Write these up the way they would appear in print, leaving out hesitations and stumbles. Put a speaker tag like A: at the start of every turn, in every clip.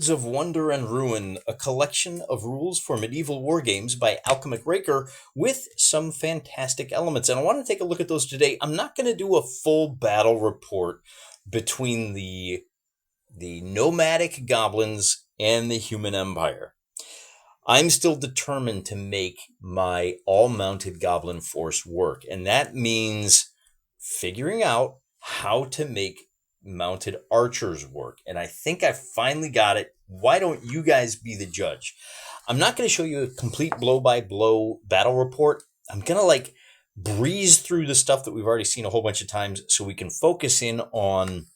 A: Words of Wonder and Ruin, a collection of rules for medieval war games by Alchemic Raker with some fantastic elements. And I want to take a look at those today. I'm not going to do a full battle report between the nomadic goblins and the human empire. I'm still determined to make my all-mounted goblin force work, and that means figuring out how to make mounted archers work. And I think I finally got it. Why don't you guys be the judge? I'm not going to show you a complete blow-by-blow battle report. I'm going to breeze through the stuff that we've already seen a whole bunch of times so we can focus in on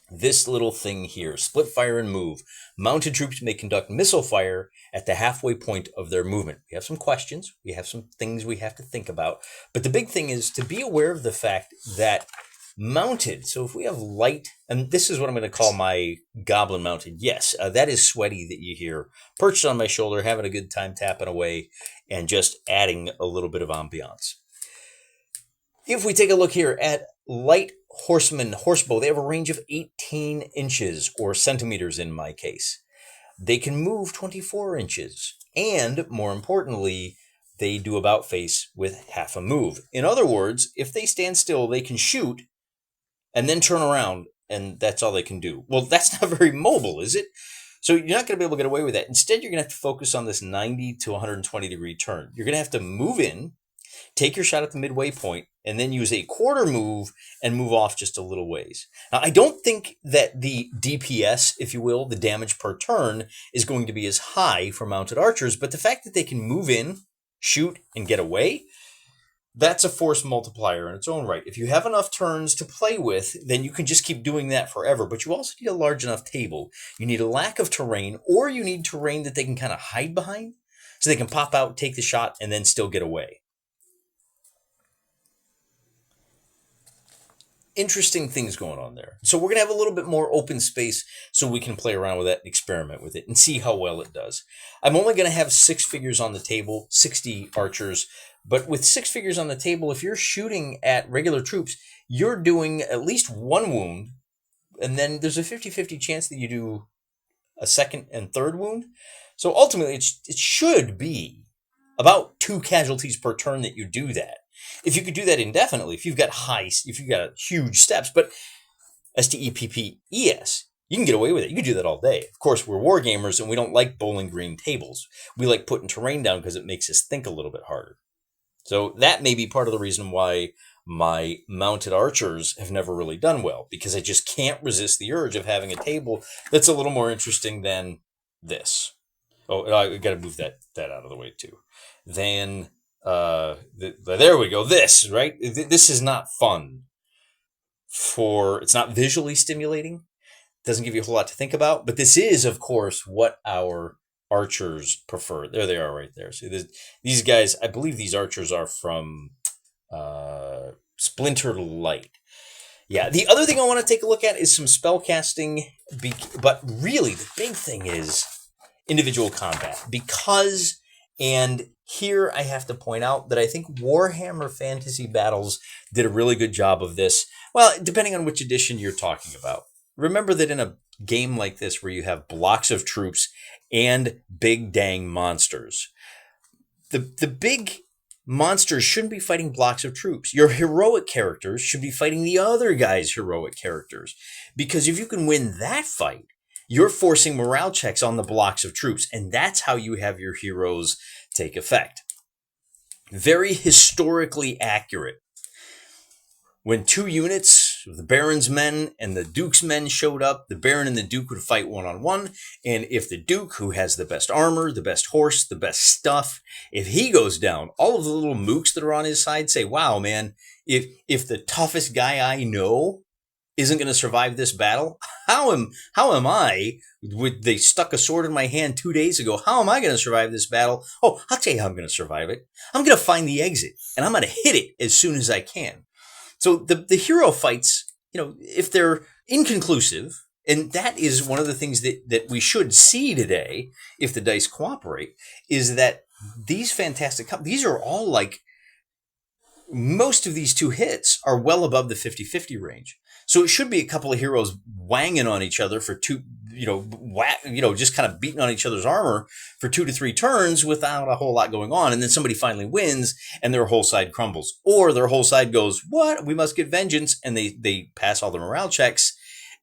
A: this little thing here. Split fire and move. Mounted troops may conduct missile fire at the halfway point of their movement. We have some questions. We have some things we have to think about. But the big thing is to be aware of the fact that mounted, so if we have light, and this is what I'm going to call my goblin mounted. Yes, that is Sweaty that you hear perched on my shoulder, having a good time tapping away and just adding a little bit of ambiance. If we take a look here at light horsemen, horsebow, they have a range of 18 inches or centimeters in my case. They can move 24 inches. And more importantly, they do about face with half a move. In other words, if they stand still, they can shoot and then turn around, and that's all they can do. Well, that's not very mobile, is it? So you're not going to be able to get away with that. Instead, you're going to have to focus on this 90 to 120 degree turn. You're going to have to move in, take your shot at the midway point, and then use a quarter move and move off just a little ways. Now, I don't think that the DPS, if you will, the damage per turn, is going to be as high for mounted archers, but the fact that they can move in, shoot, and get away, that's a force multiplier in its own right. If you have enough turns to play with, then you can just keep doing that forever. But you also need a large enough table. You need a lack of terrain, or you need terrain that they can kind of hide behind so they can pop out, take the shot, and then still get away. Interesting things going on there. So we're going to have a little bit more open space so we can play around with that and experiment with it and see how well it does. I'm only going to have 6 figures on the table, 60 archers. But with 6 figures on the table, if you're shooting at regular troops, you're doing at least 1 wound. And then there's a 50-50 chance that you do a second and third wound. So ultimately, it should be about 2 casualties per turn that you do that. If you could do that indefinitely, if you've got huge steps, but STEPPES, you can get away with it. You can do that all day. Of course, we're war gamers and we don't like Bowling Green tables. We like putting terrain down because it makes us think a little bit harder. So that may be part of the reason why my mounted archers have never really done well, because I just can't resist the urge of having a table that's a little more interesting than this. Oh, I got to move that out of the way too. Then there we go. This, right? This is not fun. It's not visually stimulating. Doesn't give you a whole lot to think about. But this is, of course, what our archers prefer. There they are right there. So these guys, I believe these archers are from Splinter Light. Yeah, the other thing I want to take a look at is some spell casting. But really, the big thing is individual combat. Because, and here I have to point out that I think Warhammer Fantasy Battles did a really good job of this. Well, depending on which edition you're talking about. Remember that in a game like this where you have blocks of troops and big dang monsters, the big monsters shouldn't be fighting blocks of troops. Your heroic characters should be fighting the other guy's heroic characters. Because if you can win that fight, you're forcing morale checks on the blocks of troops, and that's how you have your heroes take effect. Very historically accurate. When 2 units, the Baron's men and the Duke's men showed up, the Baron and the Duke would fight one-on-one, and if the Duke, who has the best armor, the best horse, the best stuff, if he goes down, all of the little mooks that are on his side say, wow, man, if the toughest guy I know isn't going to survive this battle, how am I, they stuck a sword in my hand 2 days ago, how am I going to survive this battle? Oh, I'll tell you how I'm going to survive it. I'm going to find the exit, and I'm going to hit it as soon as I can. So the hero fights, if they're inconclusive, and that is one of the things that we should see today, if the dice cooperate, is that these fantastic, these are all like most of these two hits are well above the 50-50 range. So it should be a couple of heroes wanging on each other for two, just kind of beating on each other's armor for 2 to 3 turns without a whole lot going on. And then somebody finally wins and their whole side crumbles. Or their whole side goes, what? We must get vengeance. And they pass all the morale checks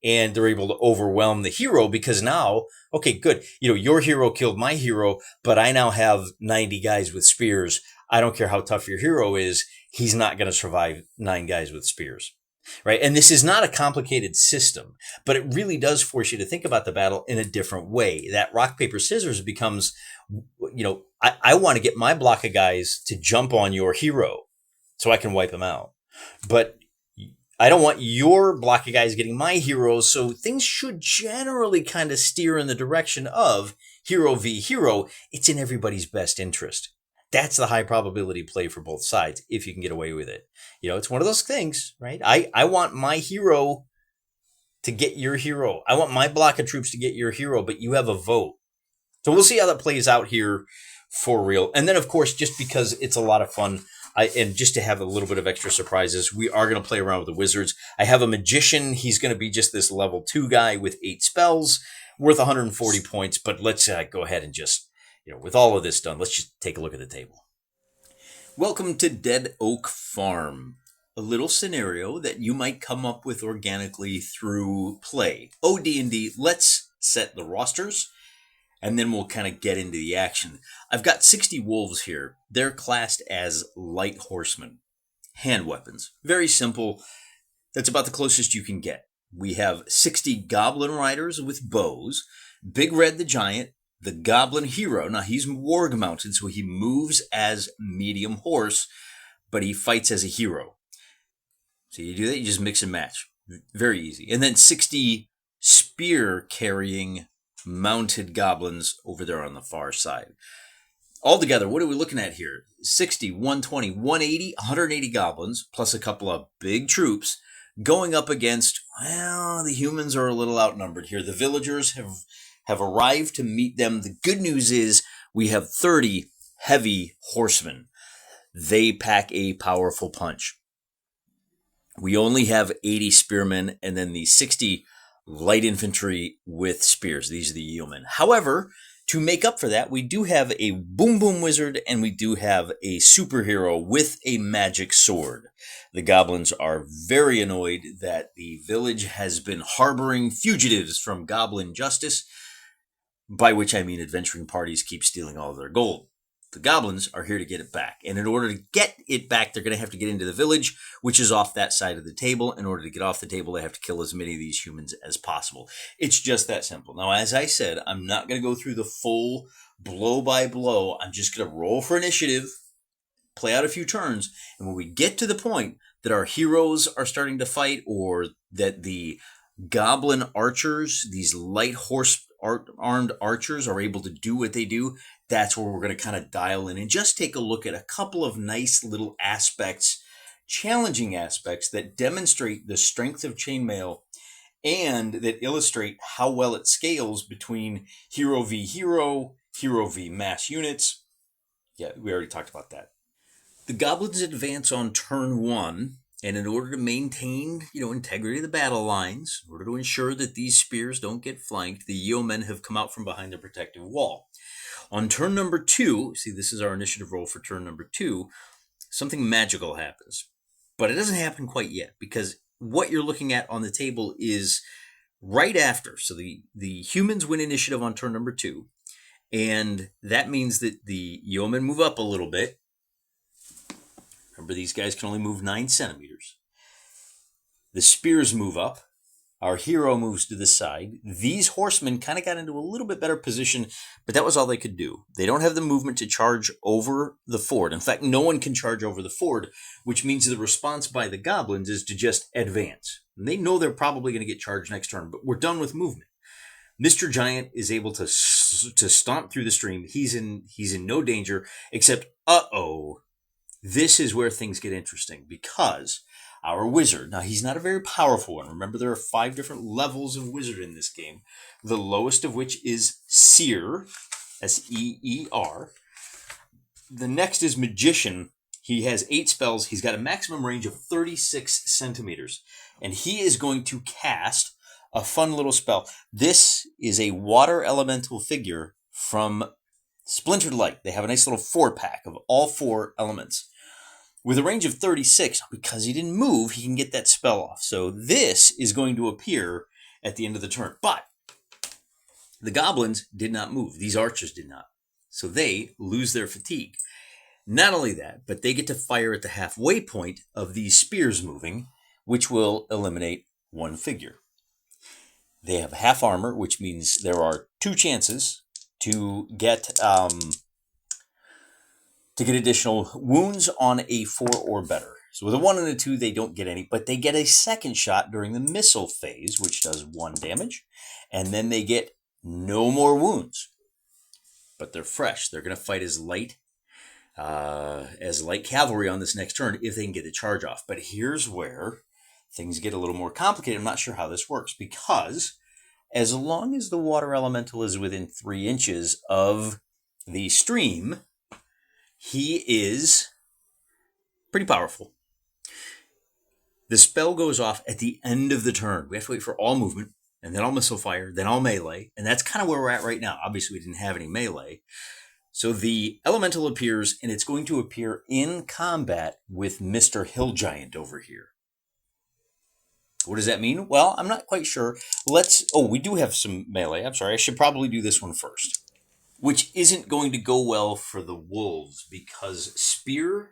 A: and they're able to overwhelm the hero because now, okay, good. Your hero killed my hero, but I now have 90 guys with spears. I don't care how tough your hero is. He's not going to survive 9 guys with spears. Right. And this is not a complicated system, but it really does force you to think about the battle in a different way. That rock, paper, scissors becomes, I want to get my block of guys to jump on your hero so I can wipe them out. But I don't want your block of guys getting my heroes. So things should generally kind of steer in the direction of hero v hero. It's in everybody's best interest. That's the high probability play for both sides if you can get away with it. It's one of those things, right? I want my hero to get your hero. I want my block of troops to get your hero, but you have a vote. So we'll see how that plays out here for real. And then, of course, just because it's a lot of fun, and just to have a little bit of extra surprises, we are going to play around with the wizards. I have a magician. He's going to be just this level 2 guy with 8 spells, worth 140 points. But let's go ahead and just... with all of this done, let's just take a look at the table. Welcome to Dead Oak Farm, a little scenario that you might come up with organically through play. D&D, let's set the rosters, and then we'll kind of get into the action. I've got 60 wolves here. They're classed as light horsemen. Hand weapons. Very simple. That's about the closest you can get. We have 60 goblin riders with bows. Big Red the Giant, the goblin hero. Now, he's warg mounted, so he moves as medium horse, but he fights as a hero. So you do that, you just mix and match. Very easy. And then 60 spear-carrying mounted goblins over there on the far side. Altogether, what are we looking at here? 60, 120, 180, 180 goblins, plus a couple of big troops, going up against, well, the humans are a little outnumbered here. The villagers have arrived to meet them. The good news is we have 30 heavy horsemen. They pack a powerful punch. We only have 80 spearmen and then the 60 light infantry with spears. These are the yeomen. However, to make up for that, we do have a boom boom wizard and we do have a superhero with a magic sword. The goblins are very annoyed that the village has been harboring fugitives from goblin justice, by which I mean adventuring parties keep stealing all of their gold. The goblins are here to get it back. And in order to get it back, they're going to have to get into the village, which is off that side of the table. In order to get off the table, they have to kill as many of these humans as possible. It's just that simple. Now, as I said, I'm not going to go through the full blow by blow. I'm just going to roll for initiative, play out a few turns. And when we get to the point that our heroes are starting to fight, or that the goblin archers, these light horse armed archers, are able to do what they do, that's where we're going to kind of dial in and just take a look at a couple of nice little aspects, challenging aspects that demonstrate the strength of chainmail and that illustrate how well it scales between hero v hero, hero v mass units. Yeah, we already talked about that. The goblins advance on turn 1. And in order to maintain, integrity of the battle lines, in order to ensure that these spears don't get flanked, the yeomen have come out from behind the protective wall. On turn number 2, see, this is our initiative roll for turn number 2, something magical happens. But it doesn't happen quite yet, because what you're looking at on the table is right after. So the humans win initiative on turn number 2, and that means that the yeomen move up a little bit. Remember, these guys can only move 9 centimeters. The spears move up. Our hero moves to the side. These horsemen kind of got into a little bit better position, but that was all they could do. They don't have the movement to charge over the ford. In fact, no one can charge over the ford, which means the response by the goblins is to just advance. And they know they're probably going to get charged next turn, but we're done with movement. Mr. Giant is able to stomp through the stream. He's in no danger, except, this is where things get interesting, because our wizard, now he's not a very powerful one. Remember, there are 5 different levels of wizard in this game, the lowest of which is Seer, S-E-E-R. The next is Magician, He has 8 spells. He's got a maximum range of 36 centimeters. And he is going to cast a fun little spell. This is a water elemental figure from Splintered Light. They have a nice little 4-pack of all 4 elements. With a range of 36, because he didn't move, he can get that spell off. So this is going to appear at the end of the turn. But the goblins did not move. These archers did not. So they lose their fatigue. Not only that, but they get to fire at the halfway point of these spears moving, which will eliminate 1 figure. They have half armor, which means there are 2 chances to get additional wounds on a 4 or better. So with a 1 and a 2, they don't get any, but they get a second shot during the missile phase, which does 1 damage, and then they get no more wounds. But they're fresh. They're going to fight as light cavalry on this next turn if they can get the charge off. But here's where things get a little more complicated. I'm not sure how this works, because as long as the water elemental is within 3 inches of the stream, he is pretty powerful. The spell goes off at the end of the turn. We have to wait for all movement, and then all missile fire, then all melee, and that's kind of where we're at right now. Obviously, we didn't have any melee. So the elemental appears, and it's going to appear in combat with Mr. Hill Giant over here. What does that mean? Well, I'm not quite sure. We do have some melee. I'm sorry, I should probably do this one first. Which isn't going to go well for the wolves, because spear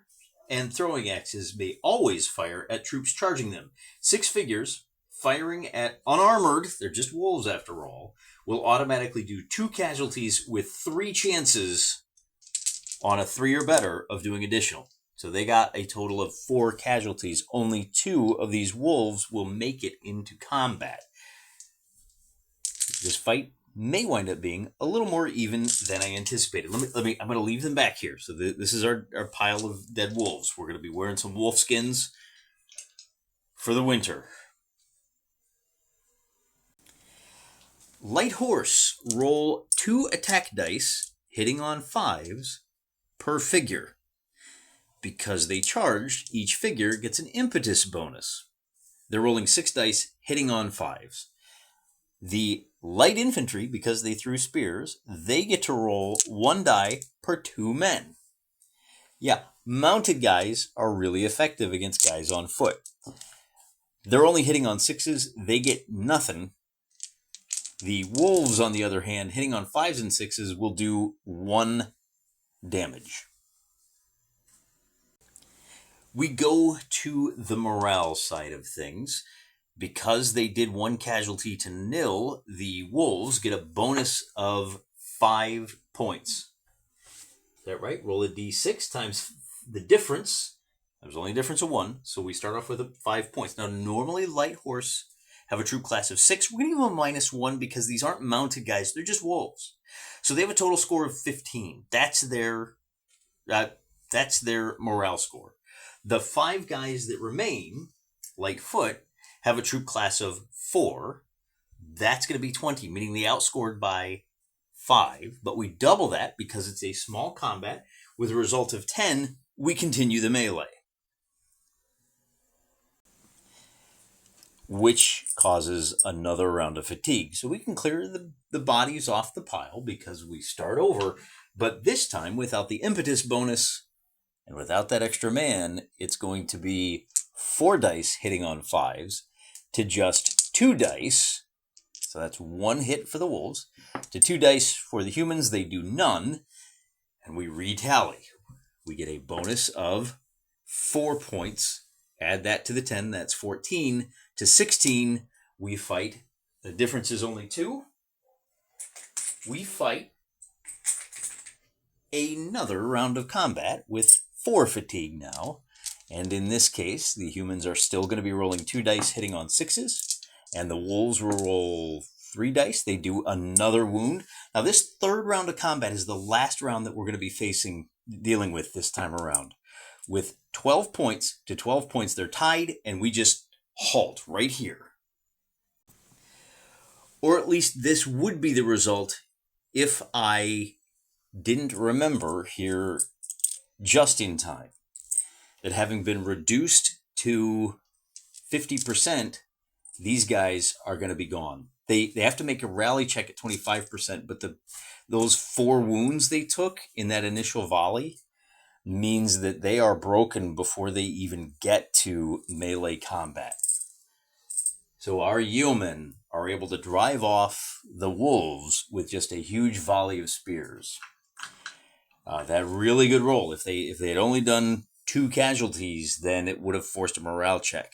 A: and throwing axes may always fire at troops charging them. 6 figures firing at unarmored, they're just wolves after all, will automatically do 2 casualties with 3 chances on a 3 or better of doing additional. So they got a total of 4 casualties. Only 2 of these wolves will make it into combat. This fight may wind up being a little more even than I anticipated. I'm going to leave them back here. So this is our pile of dead wolves. We're going to be wearing some wolf skins for the winter. Light horse, roll 2 attack dice, hitting on 5s per figure. Because they charged, each figure gets an impetus bonus. They're rolling 6 dice, hitting on 5s. The light infantry, because they threw spears, they get to roll 1 die per 2 men. Yeah, mounted guys are really effective against guys on foot. They're only hitting on 6s, they get nothing. The wolves, on the other hand, hitting on 5s and 6s will do 1 damage. We go to the morale side of things. Because they did 1 casualty to nil, the wolves get a bonus of 5 points. Is that right? Roll a d6 times the difference. There's only a difference of 1, so we start off with 5 points. Now, normally light horse have a troop class of 6. We're going to give them a -1 because these aren't mounted guys. They're just wolves. So they have a total score of 15. That's their morale score. The 5 guys that remain, light foot, have a troop class of 4. That's going to be 20, meaning they outscored by 5. But we double that because it's a small combat. With a result of 10, we continue the melee. Which causes another round of fatigue. So we can clear the bodies off the pile because we start over. But this time, without the impetus bonus and without that extra man, it's going to be 4 dice hitting on 5s to just 2 dice. So that's 1 hit for the wolves. To 2 dice for the humans, they do none. And we retally. We get a bonus of 4 points. Add that to the 10, that's 14. To 16, we fight. The difference is only 2. We fight another round of combat with 4 fatigue now. And in this case, the humans are still going to be rolling 2 dice hitting on 6s. And the wolves will roll 3 dice. They do another wound. Now, this 3rd round of combat is the last round that we're going to be dealing with this time around. With 12 points to 12 points, they're tied, and we just halt right here. Or at least this would be the result if I didn't remember here just in time. that having been reduced to 50%, these guys are going to be gone. They have to make a rally check at 25%, but those 4 wounds they took in that initial volley means that they are broken before they even get to melee combat. So our yeomen are able to drive off the wolves with just a huge volley of spears. That really good roll. If they had only done 2 casualties, then it would have forced a morale check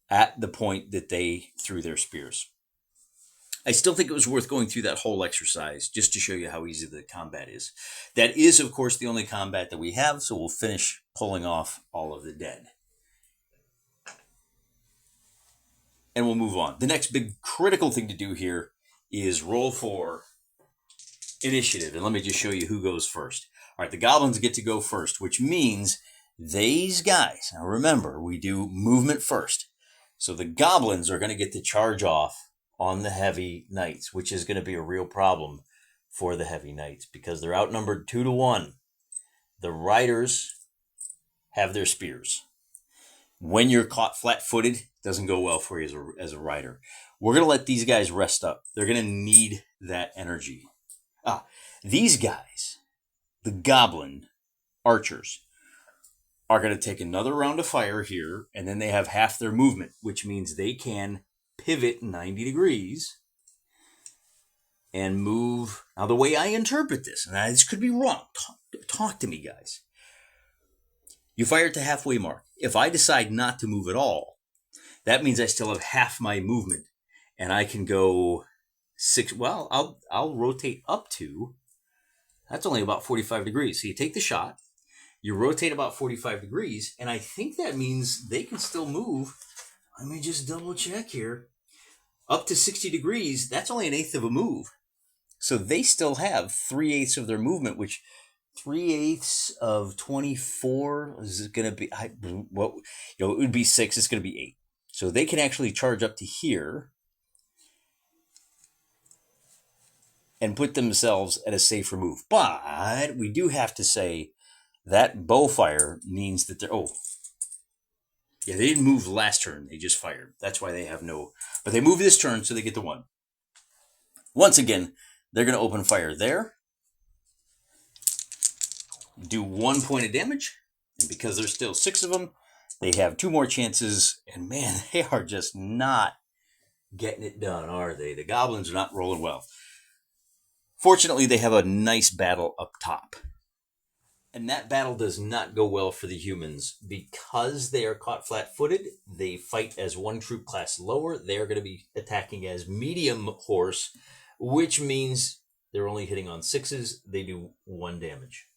A: at the point that they threw their spears. I still think it was worth going through that whole exercise just to show you how easy the combat is. That is, of course, the only combat that we have, so we'll finish pulling off all of the dead. And we'll move on. The next big critical thing to do here is roll for initiative. And let me just show you who goes first. All right, the goblins get to go first, which means these guys, now remember, we do movement first. So the goblins are going to get to charge off on the heavy knights, which is going to be a real problem for the heavy knights because they're outnumbered 2-1. The riders have their spears. When you're caught flat-footed, it doesn't go well for you as a rider. We're going to let these guys rest up. They're going to need that energy. These guys, the goblin archers, are going to take another round of fire here, and then they have half their movement, which means they can pivot 90 degrees and move. Now, the way I interpret this, and this could be wrong, talk to me, guys. You fire at the halfway mark. If I decide not to move at all, that means I still have half my movement, and I can go 6. Well, I'll rotate up to. That's only about 45 degrees. So you take the shot, you rotate about 45 degrees, and I think that means they can still move. Let me just double check here. Up to 60 degrees, that's only 1/8 of a move. So they still have 3/8 of their movement, which 3/8 of 24 is going to be, it would be 6, it's going to be 8. So they can actually charge up to here and put themselves at a safer move. But we do have to say that bow fire means that they're, they didn't move last turn, they just fired. That's why they have no, but they move this turn, so they get the 1. Once again, they're going to open fire there, do 1 point of damage, and because there's still 6 of them, they have 2 more chances, and man, they are just not getting it done, are they? The goblins are not rolling well. Fortunately, they have a nice battle up top. And that battle does not go well for the humans. Because they are caught flat-footed, they fight as 1 troop class lower. They're going to be attacking as medium horse, which means they're only hitting on 6s. They do 1 damage.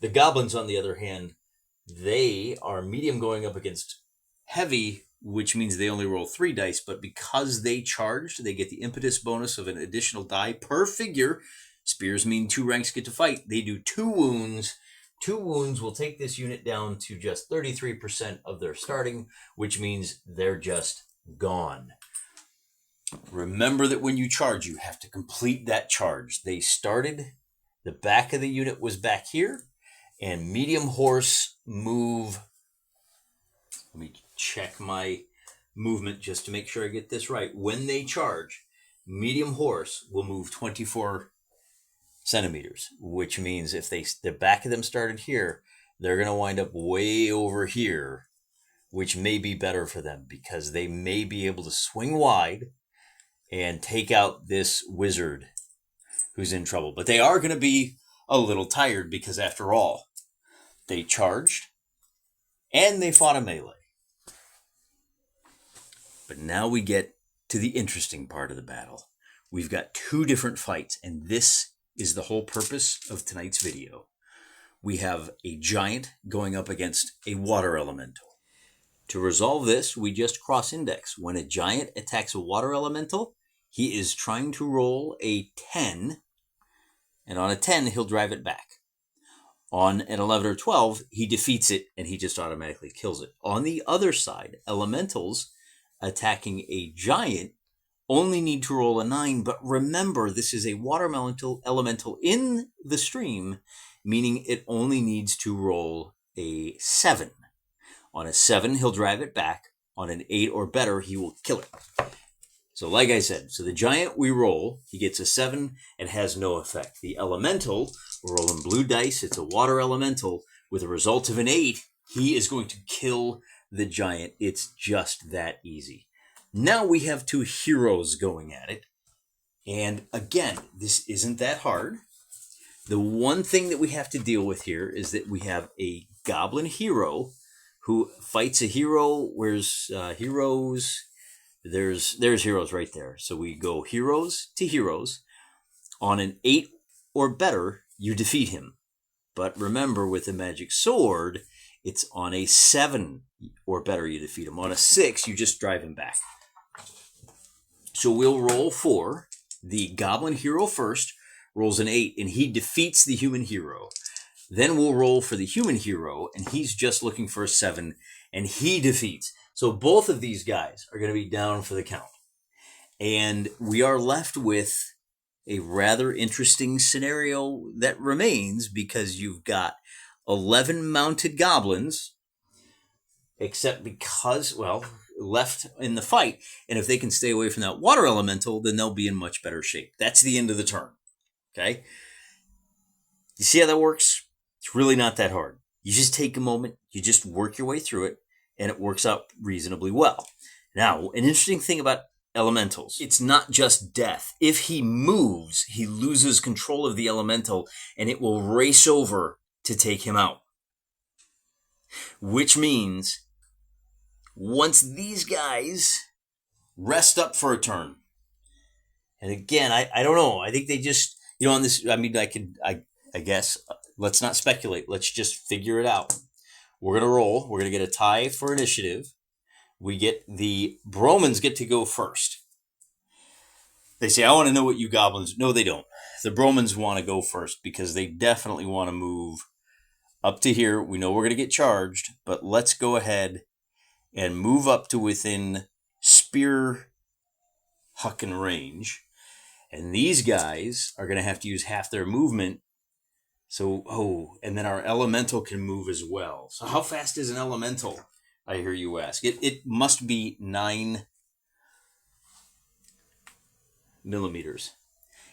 A: The goblins, on the other hand, they are medium going up against heavy, which means they only roll 3 dice, but because they charged, they get the impetus bonus of an additional die per figure. Spears mean 2 ranks get to fight. They do 2 wounds. 2 wounds will take this unit down to just 33% of their starting, which means they're just gone. Remember that when you charge, you have to complete that charge. They started, the back of the unit was back here, and medium horse move. Let me check my movement just to make sure I get this right. When they charge, medium horse will move 24 centimeters, which means if the back of them started here, they're going to wind up way over here, which may be better for them because they may be able to swing wide and take out this wizard who's in trouble. But they are going to be a little tired because, after all, they charged and they fought a melee. But now we get to the interesting part of the battle. We've got 2 different fights, and this is the whole purpose of tonight's video. We have a giant going up against a water elemental. To resolve this, we just cross-index. When a giant attacks a water elemental, he is trying to roll a 10, and on a 10, he'll drive it back. On an 11 or 12, he defeats it, and he just automatically kills it. On the other side, elementals attacking a giant only need to roll a 9, but remember, this is a water elemental in the stream, meaning it only needs to roll a 7. On a 7, he'll drive it back. On an 8 or better, he will kill it. So like I said, so the giant we roll, he gets a 7, it has no effect. The elemental, we're rolling blue dice, it's a water elemental, with a result of an 8, he is going to kill the giant. It's just that easy. Now we have 2 heroes going at it. And again, this isn't that hard. The one thing that we have to deal with here is that we have a goblin hero who fights a hero. Where's heroes? There's heroes right there. So we go heroes to heroes. On an 8 or better, you defeat him. But remember, with a magic sword, it's on a 7 or better you defeat him. On a 6, you just drive him back. So we'll roll for the goblin hero first, rolls an 8, and he defeats the human hero. Then we'll roll for the human hero, and he's just looking for a 7, and he defeats. So both of these guys are going to be down for the count. And we are left with a rather interesting scenario that remains, because you've got 11 mounted goblins, except because, well, left in the fight, and if they can stay away from that water elemental, then they'll be in much better shape. That's the end of the turn. Okay? You see how that works? It's really not that hard. You just take a moment, you just work your way through it, and it works out reasonably well. Now, an interesting thing about elementals, it's not just death. If he moves, he loses control of the elemental, and it will race over to take him out. Which means, once these guys rest up for a turn, and again, I don't know, I think they just, on this, I mean, I guess, let's not speculate, let's just figure it out. We're going to roll, we're going to get a tie for initiative. The Bromans get to go first. They say, I want to know what you goblins, no they don't. The Bromans want to go first, because they definitely want to move up to here. We know we're going to get charged, but let's go ahead and move up to within spear hucking range. And these guys are going to have to use half their movement. So, and then our elemental can move as well. So how fast is an elemental, I hear you ask? It must be 9 millimeters.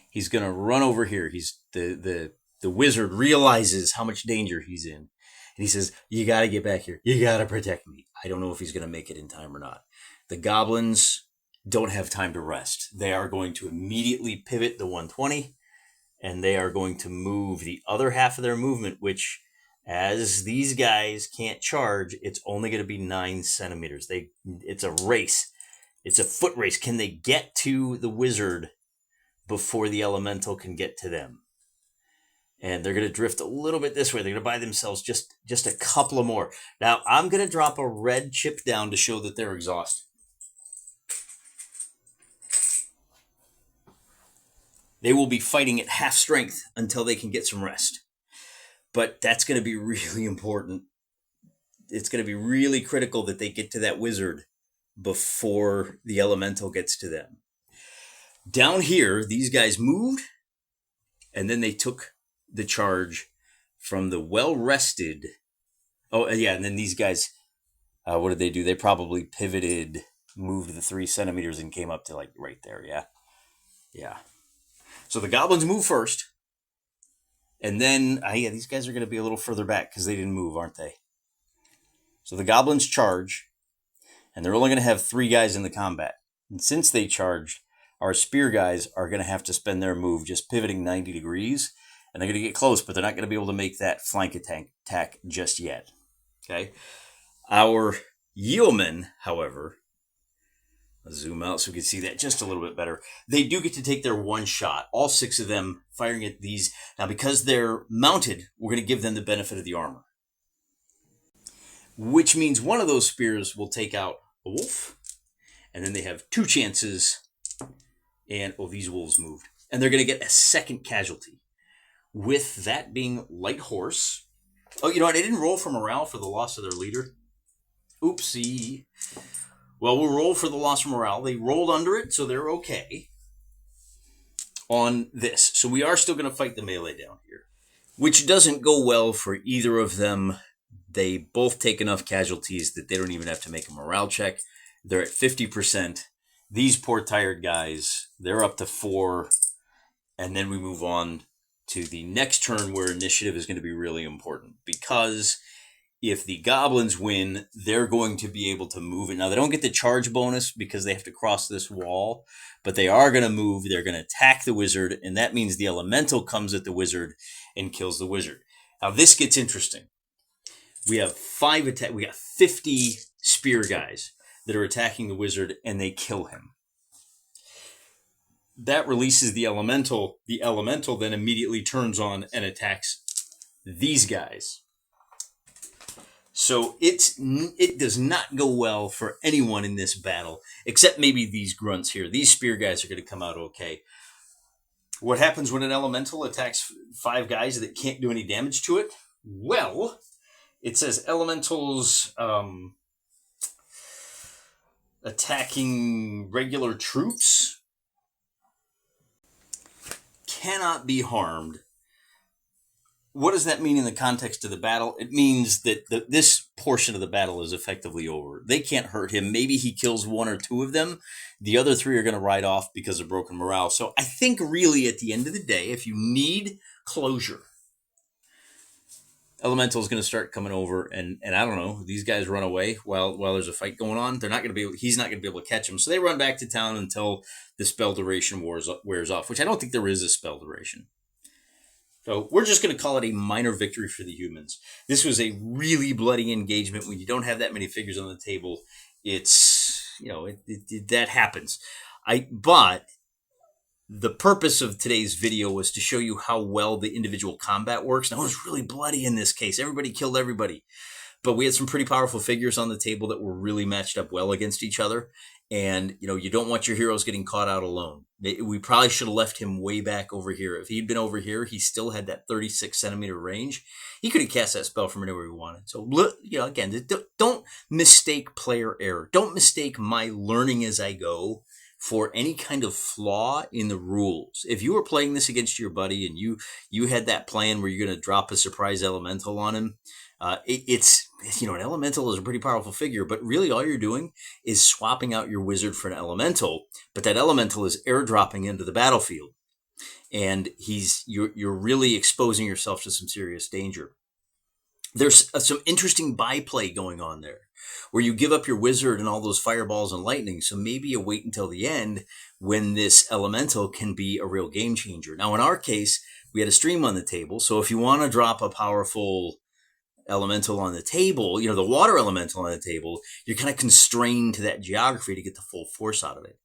A: He's going to run over here. He's the wizard realizes how much danger he's in. And he says, you got to get back here. You got to protect me. I don't know if he's going to make it in time or not. The goblins don't have time to rest. They are going to immediately pivot the 120, and they are going to move the other half of their movement, which, as these guys can't charge, it's only going to be 9 centimeters. It's a race. It's a foot race. Can they get to the wizard before the elemental can get to them? And they're going to drift a little bit this way. They're going to buy themselves just a couple of more. Now, I'm going to drop a red chip down to show that they're exhausted. They will be fighting at half strength until they can get some rest. But that's going to be really important. It's going to be really critical that they get to that wizard before the elemental gets to them. Down here, these guys moved, and then they took the charge from the well-rested. Oh, yeah, and then these guys, what did they do? They probably pivoted, moved the 3 centimeters, and came up to like right there, yeah? Yeah. So the goblins move first, and then, these guys are going to be a little further back because they didn't move, aren't they? So the goblins charge, and they're only going to have 3 guys in the combat. And since they charged, our spear guys are going to have to spend their move just pivoting 90 degrees, and they're going to get close, but they're not going to be able to make that flank attack just yet. Okay? Our yeomen, however, I'll zoom out so we can see that just a little bit better. They do get to take their one shot, all 6 of them firing at these. Now, because they're mounted, we're going to give them the benefit of the armor, which means one of those spears will take out a wolf, and then they have 2 chances, and, these wolves moved. And they're going to get a second casualty, with that being light horse. Oh, you know what? I didn't roll for morale for the loss of their leader. Oopsie. Well, we'll roll for the loss of morale. They rolled under it, so they're okay on this. So we are still going to fight the melee down here, which doesn't go well for either of them they both take enough casualties that they don't even have to make a morale check. They're at 50%. These poor tired guys, they're up to 4. And then we move on to the next turn where initiative is going to be really important, because if the goblins win, they're going to be able to move it. Now, they don't get the charge bonus because they have to cross this wall, but they are going to move. They're going to attack the wizard, and that means the elemental comes at the wizard and kills the wizard. Now, this gets interesting. We have 5 attack. We got 50 spear guys that are attacking the wizard, and they kill him. That releases the elemental. The elemental then immediately turns on and attacks these guys. So it does not go well for anyone in this battle, except maybe these grunts here. These spear guys are going to come out okay. What happens when an elemental attacks 5 guys that can't do any damage to it? Well, it says elementals attacking regular troops cannot be harmed. What does that mean in the context of the battle? It means that this portion of the battle is effectively over. They can't hurt him. Maybe he kills 1 or 2 of them. The other 3 are going to ride off because of broken morale. So I think really at the end of the day, if you need closure, Elemental is going to start coming over, and I don't know, these guys run away while there's a fight going on. They're not going to be able, he's not going to be able to catch them. So they run back to town until the spell duration wears off, which I don't think there is a spell duration. So we're just going to call it a minor victory for the humans. This was a really bloody engagement. When you don't have that many figures on the table, it's, that happens. But the purpose of today's video was to show you how well the individual combat works. Now, it was really bloody in this case. Everybody killed everybody. But we had some pretty powerful figures on the table that were really matched up well against each other. And, you don't want your heroes getting caught out alone. We probably should have left him way back over here. If he'd been over here, he still had that 36 centimeter range. He could have cast that spell from anywhere he wanted. So, again, don't mistake player error. Don't mistake my learning as I go for any kind of flaw in the rules. If you were playing this against your buddy and you had that plan where you're going to drop a surprise elemental on him, an elemental is a pretty powerful figure, but really all you're doing is swapping out your wizard for an elemental, but that elemental is airdropping into the battlefield, and you're really exposing yourself to some serious danger. There's some interesting byplay going on there, where you give up your wizard and all those fireballs and lightning, so maybe you wait until the end when this elemental can be a real game changer. Now, in our case, we had a stream on the table, so if you want to drop a powerful elemental on the table, the water elemental on the table, you're kind of constrained to that geography to get the full force out of it.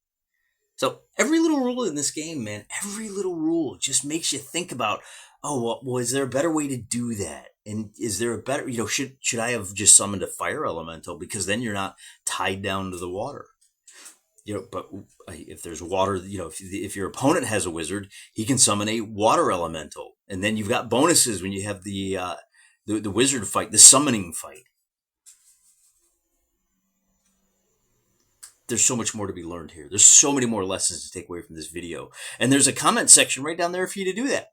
A: So every little rule in this game, man, every little rule just makes you think about, is there a better way to do that? And is there a better, should I have just summoned a fire elemental? Because then you're not tied down to the water. But if there's water, if your opponent has a wizard, he can summon a water elemental. And then you've got bonuses when you have the wizard fight, the summoning fight. There's so much more to be learned here. There's so many more lessons to take away from this video. And there's a comment section right down there for you to do that.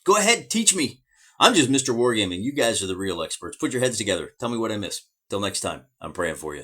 A: Go ahead, teach me. I'm just Mr. Wargaming. You guys are the real experts. Put your heads together. Tell me what I missed. Till next time, I'm praying for you.